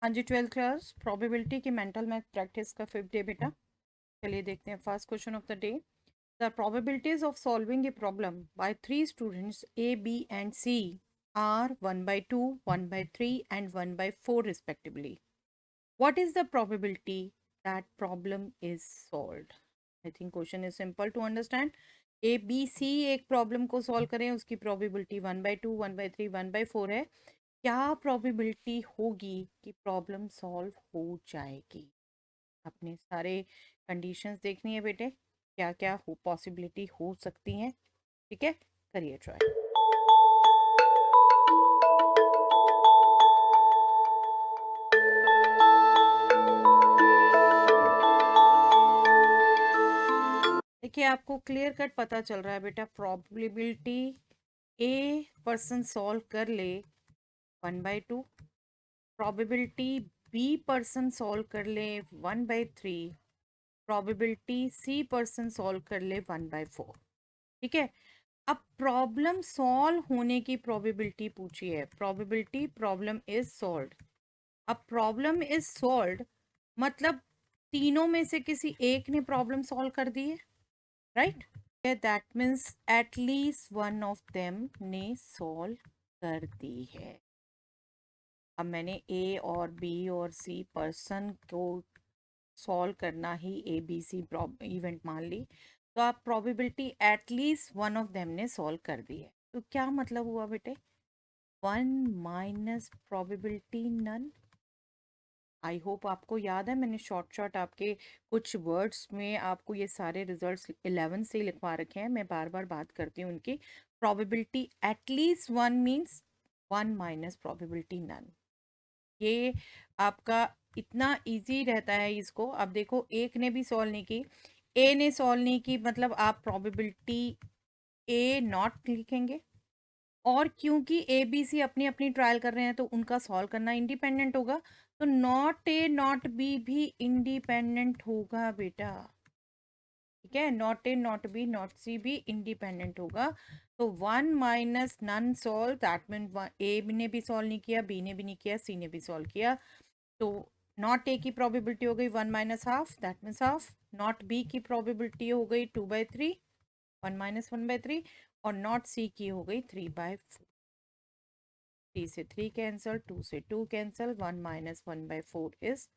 हाँ जी, 12th class probability की मेंटल मैथ प्रैक्टिस का 5th डे बेटा। चलिए देखते हैं first question of the day. The probabilities of solving a problem by 3 students A B and C are 1/2, 1/3 एंड 1/4 respectively. What is the probability that problem is solved? I think question is simple to understand. A B C एक problem को solve करें, उसकी probability 1/2, 1/3, 1/4 है। क्या probability होगी कि problem solve हो जाएगी? अपने सारे कंडीशंस देखनी है बेटे, क्या क्या हो पॉसिबिलिटी हो सकती हैं। ठीक है, करिए ट्राई। देखिए, आपको क्लियर कट पता चल रहा है बेटा, प्रोबेबिलिटी ए पर्सन सॉल्व कर ले 1/2, प्रोबेबिलिटी बी पर्सन सॉल्व कर ले 1/3, प्रोबेबिलिटी सी पर्सन सॉल्व कर ले 1/4। ठीक है, अब प्रॉब्लम सॉल्व होने की प्रोबेबिलिटी पूछी है। Probability problem is solved. अब प्रॉब्लम इज सॉल्व्ड मतलब तीनों में से किसी एक ने प्रॉब्लम सॉल्व कर दी है, right? That means at least one of them ने सॉल्व कर दी है। अब मैंने ए और बी और सी पर्सन को सॉल्व करना ही ए बी सी इवेंट मान ली, तो आप probability at least one of them ने सॉल्व कर दी है। तो क्या मतलब हुआ बेटे? 1 - प्रोबेबिलिटी नन। आई होप आपको याद है, मैंने शॉर्ट आपके कुछ वर्ड्स में आपको ये सारे रिजल्ट्स 11 से ही लिखवा रखे हैं। मैं बार बार बात करती हूँ उनकी। Probability at least one means 1 - probability none. ये आपका इतना इजी रहता है इसको। अब देखो, एक ने भी सॉल्व नहीं की, ए ने सॉल्व नहीं की, मतलब आप प्रोबेबिलिटी ए नॉट लिखेंगे। और क्योंकि ए बी सी अपनी अपनी ट्रायल कर रहे हैं तो उनका सॉल्व करना इंडिपेंडेंट होगा, तो नॉट ए नॉट बी भी इंडिपेंडेंट होगा बेटा। ठीक है, not A not B not C भी इंडिपेंडेंट होगा। तो 1 - none solve, that mean A ने भी सॉल्व नहीं किया, बी ने भी नहीं किया, सी ने भी सॉल्व किया। तो नॉट ए की प्रोबेबिलिटी हो गई 1 - half, that means half. Not be की प्रोबेबिलिटी हो गई 2/3, 1 - 1/3। और नॉट सी की हो गई 3/4। 3 से 3 कैंसल, 2 से 2 कैंसल, 1 - 1/4 इज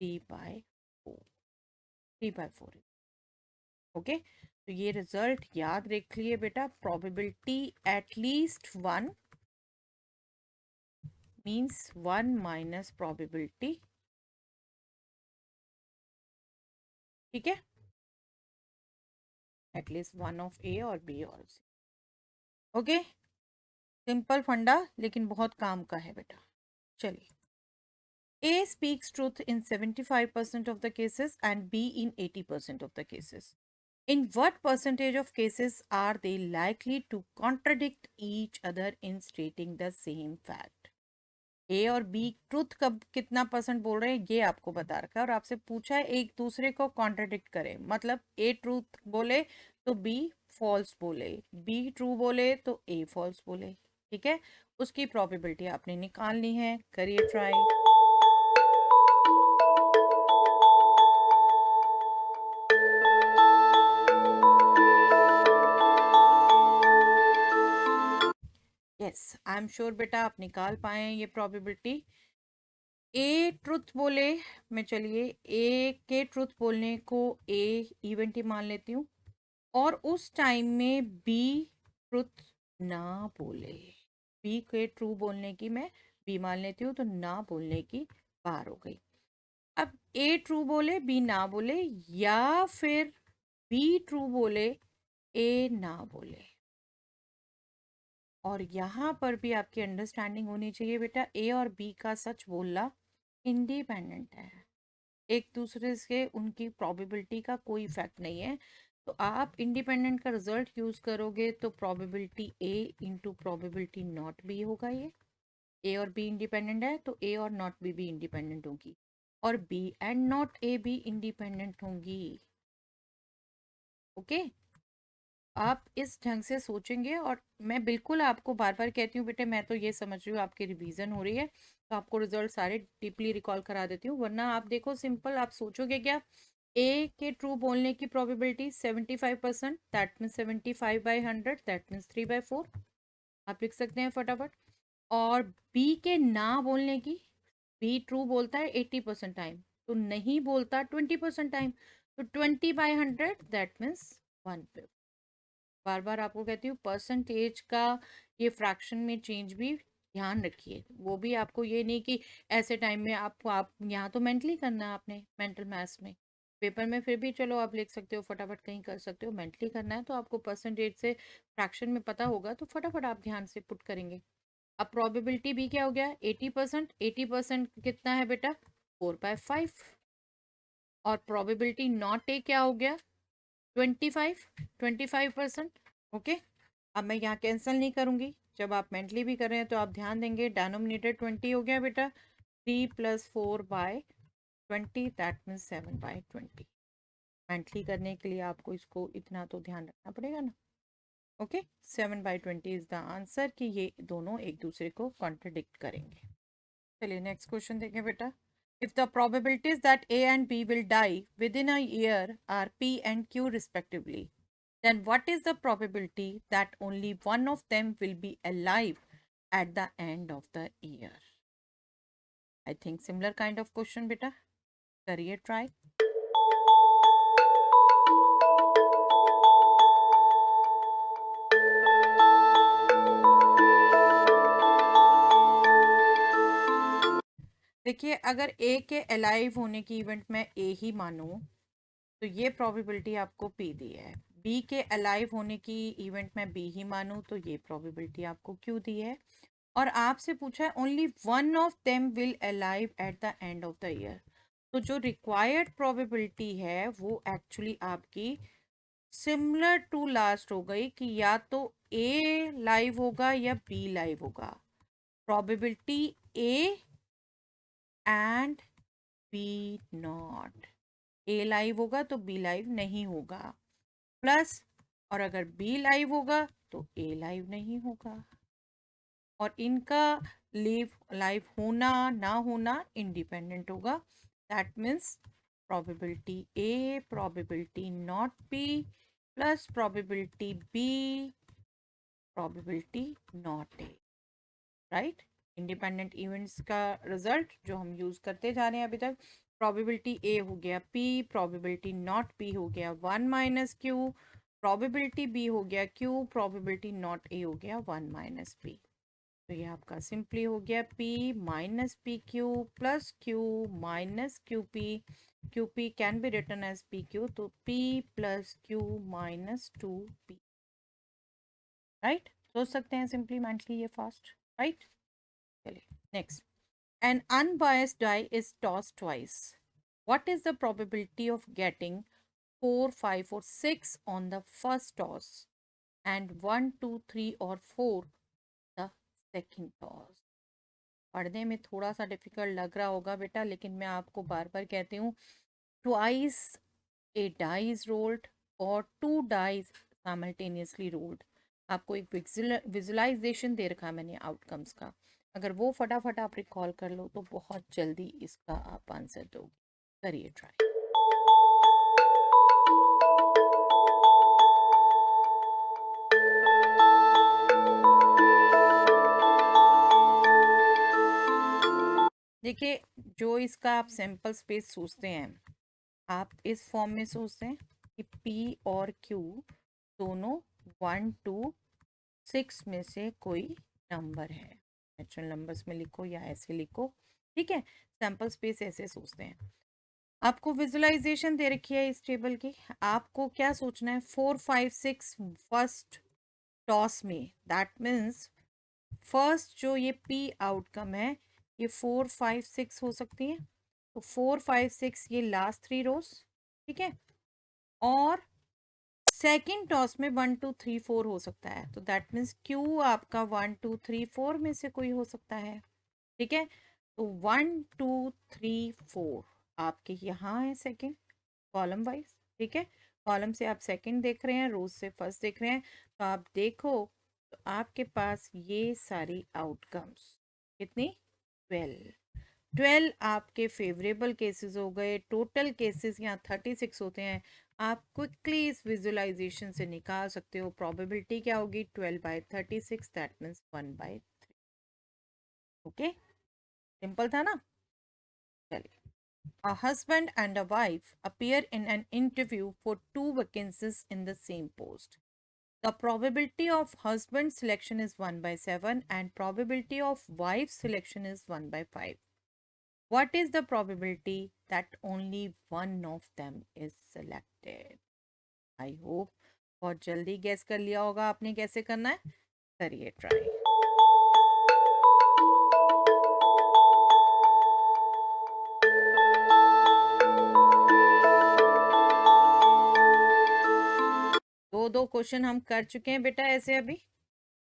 3/4। 3/4। ओके, तो ये रिजल्ट याद रख लिए बेटा। Probability at least one means 1 - probability. ठीक है, एटलीस्ट वन ऑफ ए और बी और सी। ओके, सिंपल फंडा लेकिन बहुत काम का है बेटा। चलिए, A speaks truth in 75% of the cases and B in 80% of the cases. In what percentage of cases are they likely to contradict each other in stating the same fact? ए और B truth कब कितना percent बोल रहे हैं ये आपको बता रखा है, और आपसे पूछा है एक दूसरे को कॉन्ट्रडिक्ट करें। मतलब ए ट्रूथ बोले तो बी फॉल्स बोले, बी ट्रू बोले तो ए फॉल्स बोले। ठीक है, उसकी प्रोबेबिलिटी आपने निकालनी है। करिए try. Yes, I am sure बेटा आप निकाल पाए ये प्रोबेबिलिटी। ए ट्रुथ बोले, मैं चलिए ए के ट्रुथ बोलने को ए इवेंट ही मान लेती हूँ, और उस टाइम में बी ट्रुथ ना बोले। बी के ट्रू बोलने की मैं बी मान लेती हूँ, तो ना बोलने की बार हो गई। अब ए ट्रू बोले बी ना बोले, या फिर बी ट्रू बोले ए ना बोले। और यहाँ पर भी आपकी अंडरस्टैंडिंग होनी चाहिए बेटा, ए और बी का सच बोलना इंडिपेंडेंट है एक दूसरे से, उनकी प्रोबेबिलिटी का कोई इफेक्ट नहीं है। तो आप इंडिपेंडेंट का रिजल्ट यूज करोगे तो probability A into probability not B होगा। ये ए और बी इंडिपेंडेंट है तो ए और नॉट बी भी इंडिपेंडेंट होगी, और बी एंड नॉट ए भी इंडिपेंडेंट होंगी। ओके, आप इस ढंग से सोचेंगे, और मैं बिल्कुल आपको बार बार कहती हूँ बेटे, मैं तो ये समझ रही हूँ आपकी रिवीजन हो रही है, तो आपको रिजल्ट सारे डीपली रिकॉल करा देती हूँ। वरना आप देखो, सिंपल आप सोचोगे क्या, ए के ट्रू बोलने की probability 75%, that means 75/100, that means 3/4। आप लिख सकते हैं फटाफट। और बी के ना बोलने की, बी ट्रू बोलता है 80% टाइम, तो नहीं बोलता 20% टाइम, तो 20/100 दैट मीन्स 1/5। बार बार आपको कहती हूँ परसेंटेज का ये फ्रैक्शन में चेंज भी ध्यान रखिए। वो भी आपको ये नहीं कि ऐसे टाइम में आपको, आप यहाँ तो मेंटली करना है आपने, मेंटल मैथ्स में। पेपर में फिर भी चलो आप लिख सकते हो, फटाफट कहीं कर सकते हो, मेंटली करना है तो आपको परसेंटेज से फ्रैक्शन में पता होगा, तो फटाफट आप ध्यान से पुट करेंगे। अब प्रोबेबिलिटी भी क्या हो गया, 80%। 80% कितना है बेटा, 4/5। और प्रोबेबिलिटी नॉट ए क्या हो गया, 25%। ओके, अब मैं यहाँ कैंसिल नहीं करूंगी, जब आप मेंटली भी कर रहे हैं तो आप ध्यान देंगे, डिनोमिनेटर 20 हो गया बेटा, 3 + 4/20, दैट मीन्स 7/20। मेंटली करने के लिए आपको इसको इतना तो ध्यान रखना पड़ेगा ना। ओके, 7/20 इज द आंसर, कि ये दोनों एक दूसरे को कॉन्ट्रडिक्ट करेंगे। चलिए नेक्स्ट क्वेश्चन देखें बेटा। If the probabilities that A and B will die within a year are P and Q respectively, then what is the probability that only one of them will be alive at the end of the year? I think similar kind of question beta. करिए try. देखिए, अगर ए के alive होने की event में ए ही मानूं, तो ये प्रोबेबिलिटी आपको पी दी है। बी के अलाइव होने की इवेंट में बी ही मानूं, तो ये प्रोबेबिलिटी आपको क्यू दी है। और आपसे पूछा है only one of them will alive at the end of the year, तो जो रिक्वायर्ड प्रोबेबिलिटी है वो एक्चुअली आपकी सिमिलर टू लास्ट हो गई, कि या तो ए लाइव होगा या बी लाइव होगा। Probability A and B not, A live होगा तो बी लाइव नहीं होगा, प्लस, और अगर बी लाइव होगा तो ए लाइव नहीं होगा। और इनका लाइव होना ना होना इंडिपेंडेंट होगा। That means probability A probability not B plus probability B probability not A, right. Independent events का रिजल्ट जो हम यूज करते जा रहे हैं अभी तक, प्रोबेबिलिटी ए हो गया पी, प्रोबेबिलिटी नॉट पी हो गया 1 - q, प्रोबेबिलिटी बी हो गया q, प्रोबेबिलिटी नॉट ए हो गया 1 - p। तो ये आपका सिंपली हो गया P - PQ plus Q - QP। QP can be written as PQ, तो P + Q - 2P, राइट। सोच सकते हैं सिंपली मेंटली ये फास्ट, राइट। चलिए next. An unbiased die is toss twice, what is the probability of getting 4, 5 और 6 on the first toss and 1, 2, 3 और 4 the second toss. पढ़ने में थोड़ा सा डिफिकल्ट लग रहा होगा बेटा, लेकिन मैं आपको बार बार कहती हूँ, twice a die is rolled और 2 डाइज साइमल्टेनियसली रोल्ड। आपको एक विजुलाइजेशन दे रखा है मैंने आउटकम्स का, अगर वो फटाफट आप रिकॉल कर लो तो बहुत जल्दी इसका आप आंसर दोगे। करिए ट्राई। देखिए, जो इसका आप सैंपल स्पेस सोचते हैं, आप इस फॉर्म में सोचते हैं कि P और Q दोनों 1 to 6 में से कोई नंबर है। नेचुरल नंबर्स में लिखो या ऐसे लिखो, ठीक है। सैंपल स्पेस ऐसे सोचते हैं। आपको विजुलाइजेशन दे रखी है इस टेबल की, आपको क्या सोचना है, 4, 5, 6 फर्स्ट टॉस में, दैट मीन्स फर्स्ट जो ये P आउटकम है, ये 4, 5, 6 हो सकती है, तो 4, 5, 6 ये लास्ट 3 रोज, ठीक है। और सेकेंड टॉस में 1, 2, 3, 4 हो सकता है, तो दैट मीन्स क्यू आपका 1, 2, 3, 4 में से कोई हो सकता है, ठीक है। तो 1, 2, 3, 4 आपके यहाँ है सेकेंड कॉलम वाइज, ठीक है। कॉलम से आप सेकंड देख रहे हैं, रोज से फर्स्ट देख रहे हैं, तो आप देखो तो आपके पास ये सारी आउटकम्स कितनी, 12 आपके फेवरेबल केसेस हो गए। टोटल केसेस यहाँ 36 होते हैं। आप क्विकली इस विजुअलाइजेशन से निकाल सकते हो प्रोबेबिलिटी क्या होगी, 12/36, दैट मीन्स 1/3। ओके, सिंपल था ना। चलिए, a husband and a wife appear in an interview for two vacancies in the same post. The probability of husband selection is 1 by 7 and probability of wife selection is 1 by 5. What is the probability that only one of them is selected? I hope बहुत जल्दी gas कर लिया होगा आपने कैसे करना है, करिए ट्राई। दो दो क्वेश्चन हम कर चुके हैं बेटा ऐसे अभी।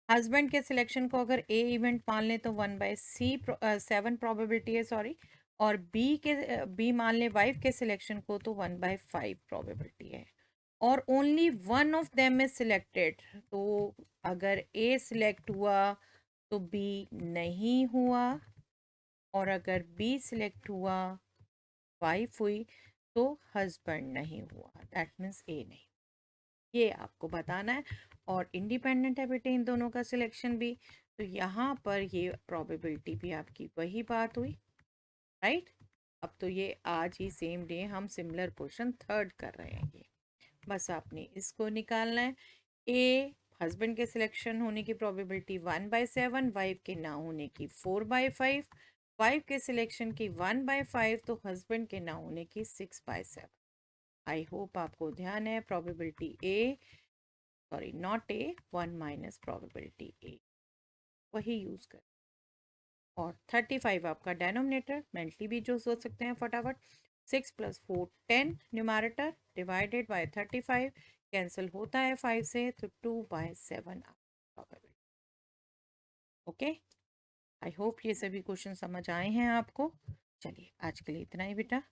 हस्बैंड के सिलेक्शन को अगर ए इवेंट मान ले तो 1/7 प्रोबेबिलिटी है, सॉरी। और बी मान ले वाइफ के सिलेक्शन को तो 1/5 प्रोबेबिलिटी है। और only one of them is selected, तो अगर ए सिलेक्ट हुआ तो बी नहीं हुआ, और अगर बी सिलेक्ट हुआ, वाइफ हुई, तो हस्बैंड नहीं हुआ, दैट मीन्स ए नहीं। ये आपको बताना है। और इंडिपेंडेंट है बेटे इन दोनों का सिलेक्शन भी, तो यहाँ पर ये प्रोबेबिलिटी भी आपकी वही बात हुई, राइट। अब तो ये आज ही सेम डे हम सिमिलर क्वेश्चन थर्ड कर रहे हैं, ये बस आपने इसको निकालना है। ए हस्बैंड के सिलेक्शन होने की प्रोबेबिलिटी 1/7, वाइफ के ना होने की 4/5, वाइफ के सिलेक्शन की 1/5, तो हस्बैंड के ना होने की 6/7। आई होप आपको ध्यान है, probability A, sorry not a, 1 minus probability A, वही यूज कर। और 35 आपका डेनोमिनेटर, मेंटली भी जो सोच सकते हैं फटाफट। 6 + 4 10 न्यूमैरेटर डिवाइडेड बाय 35, कैंसिल होता है 5 से, तो 2/7 प्रोबेबिलिटी। ओके, आई होप ये सभी क्वेश्चन समझ आए हैं आपको। चलिए आज के लिए इतना ही बेटा।